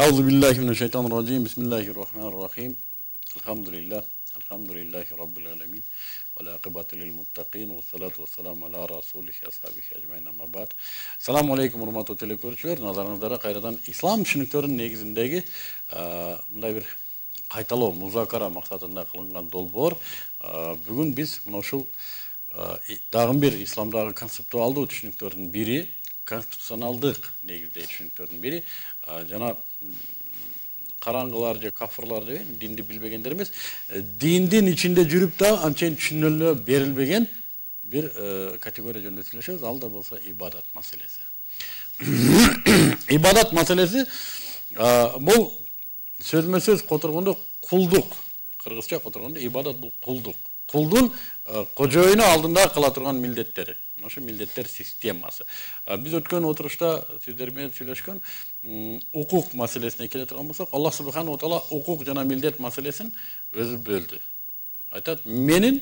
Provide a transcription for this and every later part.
أعوذ بالله من الشيطان الرجيم بسم الله الرحمن الرحيم الحمد لله رب العالمين والعاقبة للمتقين والصلاة والسلام على رسوله أصحابه أجمعين أما بعد السلام عليكم урматтуу телекөрүүчүлөр назарыңыздарга кайрадан ислам түшүнүктөрүнүн негизиндеги мындай бир кайталоо музакара максатында кылынган долбоор бүгүн биз мына ушул дагы бир исламдагы концептуалдуу түшүнүктөрдүн бири конституционалдык негиздеги түшүнүктөрдүн бири жана караңгылар же кафырлар деп динди билбегендер эмес, диндин ичинде жүрүп да анчейин түшүнөлө берилбеген бир категория жөнүндө сүйлөшөбүз. Ал да болсо ибадат маселеси. Ибадат маселеси бул сөзмө сөз которгондо кулдук. Кыргызча которгондо ибадат бул кулдук. Кулдун кожоюну алдында кыла турган милдеттери. Ошо милдеттер системасы. Биз өткөн отурушта сиздер менен сүйлөшкөн укук маселесине келе турган болсок, Аллах субханаху ва таала укук жана милдет маселесин өзү бөлдү. Айтат, менин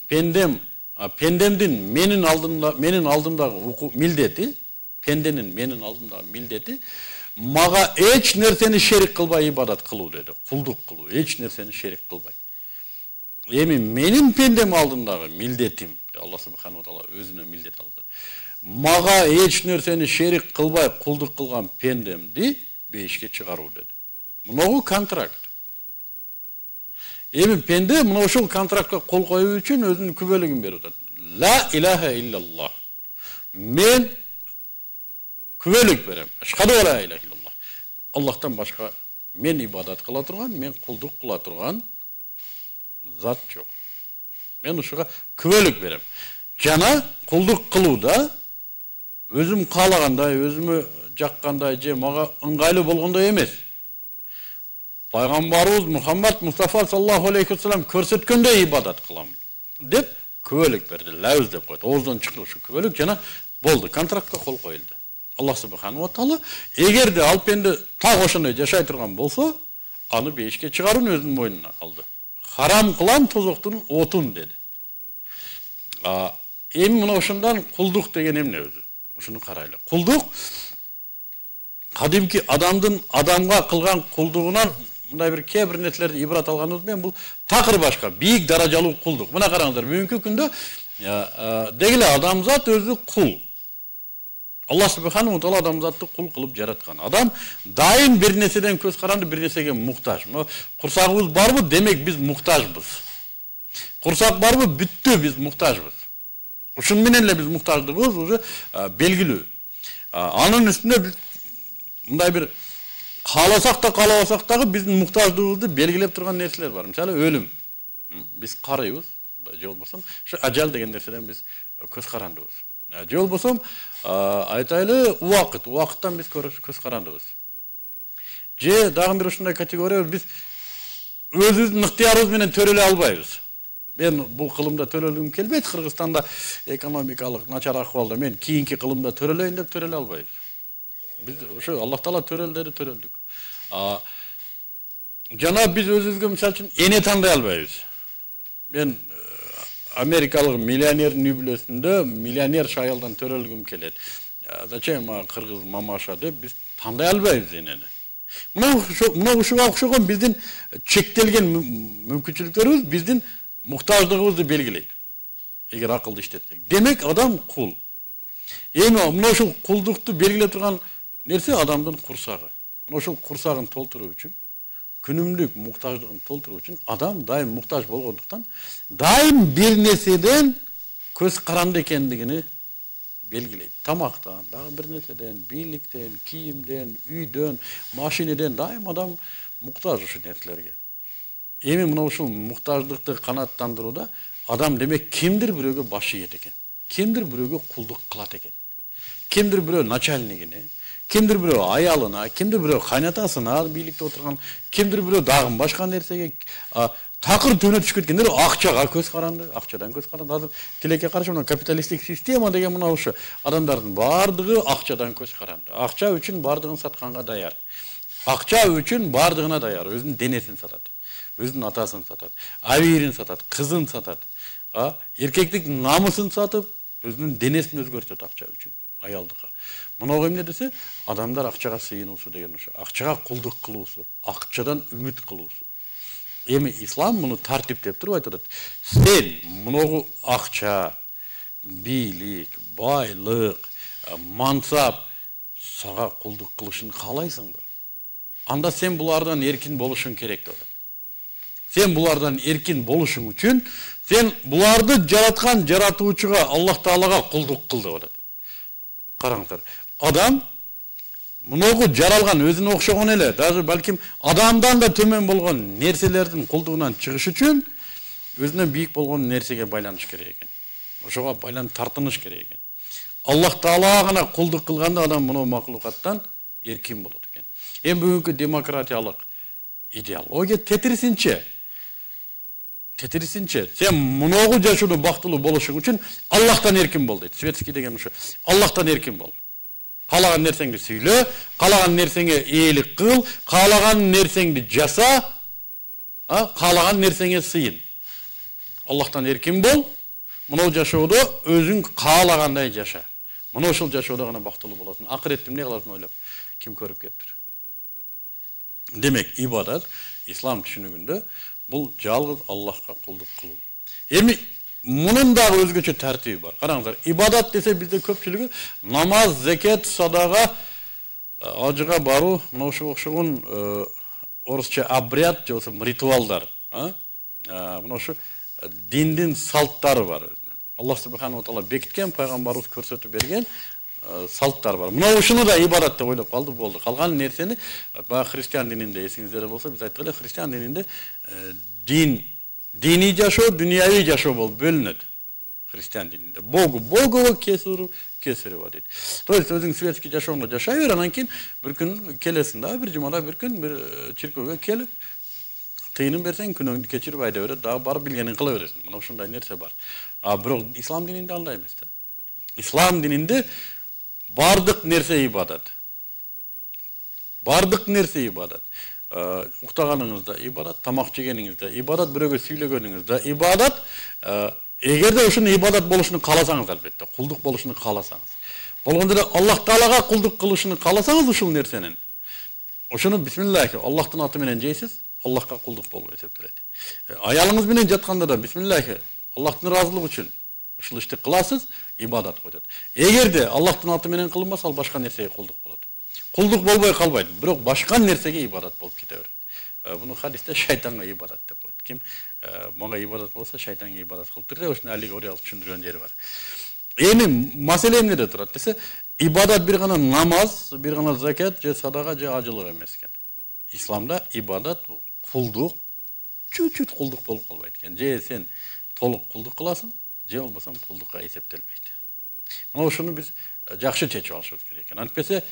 пендемдин менин алдымдагы укук милдети, пенденин менин алдымдагы милдети мага эч нерсени шерик кылбай ибадат кылуу деди. Кулдук кылуу, эч нерсени шерик кылбай. Эми менин пендем алдымдагы милдетим, Аллах субханаху ва таала өзүнө милдет алды. Мага эч нерсени шерик кылбай кулдук кылган пендемди бейишке чыгаруу деди. Мынау контракт. Эми пенде мына ушул контрактка кол коюу үчүн өзүнүн күбөлүгүн берип атат. Ла илаха иллаллах. Мен күбөлүк берем. Ашхаду ла илаха иллаллах. Аллахтан башка мен ибадат кыла турган, мен кулдук кыла турган зат жок. Мен ушуга күбөлүк берем. Жана кулдук кылууда өзүм каалагандай, өзүмө жаккандай же мага ыңгайлуу болгондой эмес. Пайгамбарыбыз Мухаммад Мустафа саллаллаху алейхи ва саллям көрсөткөндөй ибадат кылам деп күбөлүк берди. Лауз деп койду. Оозунан чыкты ушу күбөлүк жана болду. Контрактка кол коюлду. Аллах субханаху ва таала эгерде ал пенде так ошондой жашай турган болсо, аны бейишке чыгарууну өзүнүн мойнуна алды. Харам кылам тозоктун отун деди. Эми мына ошондон кулдук деген эмне өзү? Ушуну карайлы. Кулдук кадимки адамга кылган кулдугунан мындай бир кээ бир нерселерди ибрат алганыбыз менен бул такыр башка, бийик даражалуу кулдук. Мына караңыздар, бүгүнкү күндө дегиле адамзат өзү кул. Аллах субханаху ва таала адамзатты кул кылып жараткан. Адам дайым бир нерседен көз каранды, бир нерсеге муктаж. Курсагыбыз барбы? Демек биз муктажбыз. Курсак барбы? Бүттү, биз муктажбыз. Ушун менен эле биз муктаждыгыбыз уже белгилүү. Анын үстүнө биз мындай бир кааласак да каалабасак дагы биздин муктаждыгыбызды белгилеп турган нерселер бар. Мисалы өлүм. Биз карыйбыз, же болбосо ушу ажал деген нерседен биз көз карандыбыз. Же болбосо айтайлы убакыттан биз көз карандыбыз. Же дагы бир ушундай категория биз өзүбүздүн ыктыярыбыз менен төрөлө албайбыз. Мен бул кылымда төрөлгүм келбейт, Кыргызстанда экономикалык начар акыбалда мен кийинки кылымда төрөлөйүн деп төрөлө албайбыз. Биз ошо Аллах таала төрөл деди, төрөлдүк. Жана биз өзүбүзгө мисалы үчүн эне тандай албайбыз. Мен америкалык миллионердин үй бүлөсүндө миллионер аялдан төрөлгүм келет. Зачем мага кыргыз мамаша деп биз тандай албайбыз энени. Мына ушуга окшогон биздин чектелген мүмкүнчүлүктөрүбүз биздин муктаждыгыбызды белгилейт. Эгер акылды иштетсек. Демек адам кул. Эми мына ушул кулдукту белгилеп турган нерсе адамдын курсагы. Мына ушул курсагын толтуруу үчүн, күнүмдүк муктаждыгын толтуруу үчүн адам дайым муктаж болгондуктан дайым бир нерседен көз каранды экендигини белгилейт. Тамактан, дагы бир нерседен, бийликтен, кийимден, үйдөн, машинеден дайым адам муктаж ушул нерселерге. Эми мына ушул муктаждыкты канааттандырууда адам демек кимдир бирөөгө баш ийет экен. Кимдир бирөөгө кулдук кылат экен. Кимдир бирөө начальнигине, кимдир бирөө аялына, кимдир бирөө кайнатасына бийликте отурган, кимдир бирөө дагы башка нерсеге такыр түбүнө түшүп кеткендер акчага көз каранды, акчадан көз каранды. Азыр тилекке каршы мына капиталисттик система деген мына ушу адамдардын бардыгы акчадан көз каранды. Акча үчүн бардыгын сатканга даяр. Акча үчүн бардыгына даяр, өзүнүн денесин сатат. Өзүнүн атасын сатат, абийирин сатат, кызын сатат, эркектик намысын сатып, өзүнүн денесин өзгөртөт акча үчүн. аялдыкка. Мынау эмне десе, адамдар акчага сыйынуусу деген ошо. Акчага кулдук кылуусу, акчадан үмүт кылуусу. Эми ислам муну тартиптеп туруп айтып атат. Сен мыногу акча, бийлик, байлык, мансап сага кулдук кылышын каалайсыңбы? Анда сен булардан эркин болушуң керек деп атат. Сен булардан эркин болушуң үчүн сен буларды жараткан жаратуучуга, Аллах Таалага кулдук кыл деп атат. Караңыздар, адам мыногу жаралган өзүнө окшогон эле, даже балким адамдан да төмөн болгон нерселердин кулдугунан чыгыш үчүн өзүнө бийик болгон нерсеге байланыш керек экен. Ошого байланып тартыныш керек экен. Аллах Таалага гана кулдук кылганда адам мына макулукаттан эркин болот экен. Эми бүгүнкү демократиялык идеология тетирисинче сен мыногу жашоодо бактылуу болушуң үчүн Аллахтан эркин бол дейт. Светский деген ошо. Аллахтан эркин бол. Каалаган нерсеңди сүйлө, каалаган нерсеңе ээлик кыл, каалаган нерсеңди жаса, каалаган нерсеңе сыйын. Аллахтан эркин бол. Мынау жашоодо өзүң каалагандай жаша. Мына ошол жашоодо гана бактылуу болосуң. Акыретти эмне кыласың ойлоп, ким көрүп кетиптир. Демек, ибадат ислам түшүнүгүндө бул жалгыз Аллахка кулдук кылуу. Эми мунун дагы өзгөчө тартиби бар. Караңыздар, ибадат десе бизде көпчүлүгү намаз, закат, садага, ажыга баруу, мына ошого окшогон орусча обряд же болбосо ритуалдар, мына ошо диндин салттары бар. Аллах субханаху таала бекиткен, пайгамбарыбыз көрсөтүп берген салттар бар. Мына ушуну да ибадат деп ойлоп калды, болду. Калган нерсени баягы христиан дининде эсиңизде болсо биз айткан эле, христиан дининде диний жашоо, дүйнөви жашоо болуп бөлүнөт. Христиан дининде Богу кесуру дейт. То есть өзүң светский жашооңду жашай бер, анан кийин бир күн келесиң да, бир жумада бир күн бир чиркөөгө келип тыйынын берсең, күнөөңдү кечирип айда берет, дагы барып билгениңди кыла бересиң. Мына ушундай нерсе бар. Бирок ислам дининде андай эмес да. Ислам дининде бардык нерсе ибадат. Бардык нерсе ибадат. Уктаганыңызда ибадат, тамак жегениңизде ибадат, бирөөгө сүйлөгөнүңүздө ибадат. Эгерде ушуну ибадат болушуну кааласаңыз, албетте, кулдук болушуну кааласаңыз. Болгондо эле Аллах Таалага кулдук кылышыны кааласаңыз ушул нерсенин. Ошону бисмиллахи, Аллахтын аты менен жейсиз, Аллахка кулдук болуп эсептелет. Аялыңыз менен жатканда да бисмиллахи, Аллахтын ыраазылыгы үчүн ушул ишти кыласыз, ибадат коет. Эгерде Аллахтын аты менен кылынбаса, ал башка нерсеге кулдук болот. Кулдук болбой калбайт, бирок башка нерсеге ибадат болуп кете берет. Буну хадисте шайтанга ибадат деп коет. Ким мага ибадат болсо, шайтанга ибадат кылыптыр деп ушуну аллегориялык түшүндүргөн жери бар. Эми маселе эмнеде турат десе, ибадат бир гана намаз, бир гана закат же садага же ажылык эмес экен. Исламда ибадат кулдук, чүт-чүт кулдук болуп калбайт экен. Же сен толук кулдук кыласың, же болбосо кулдукка эсептелбейт. Мына ушуну биз жакшы чечип алышыбыз керек экен. Антпесе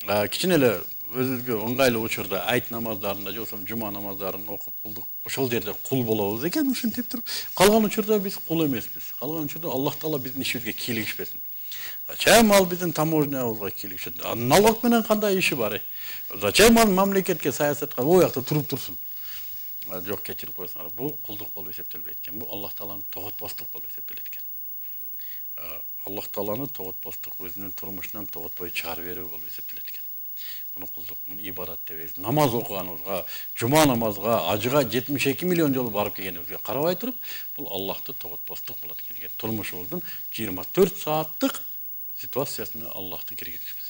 кичине эле өзүбүзгө ыңгайлуу учурда айт намаздарында же болбосо жума намаздарын окуп кулдук ошол жерде кул болобуз экен, ушинтип туруп калган учурда биз кул эмеспиз. Калган учурда Аллах Таала биздин ишибизге кийлигишпесин. Зачем ал биздин таможнябызга кийлигишет? Налог менен кандай иши бар? Зачем ал мамлекетке, саясатка о жакта туруп турсун? Жок, кечирип койсуңар. Бул кулдук болуп эсептелбейт экен. Бул Аллах Тааланын тоготпостук болуп эсептелет экен. Аллах Тааланы тоготпостук, өзүнүн турмушунан тоготпой чыгарып берүү болуп эсептелет экен. Муну кулдук, муну ибадат дебейбиз. Намаз окуганыбызга, жума намазга, ажыга 72 миллион жолу барып келгенибизге карабай туруп, бул Аллахты тоготпостук болот экен. Турмушубуздун 24 сааттык ситуациясына Аллахты киргизишибиз.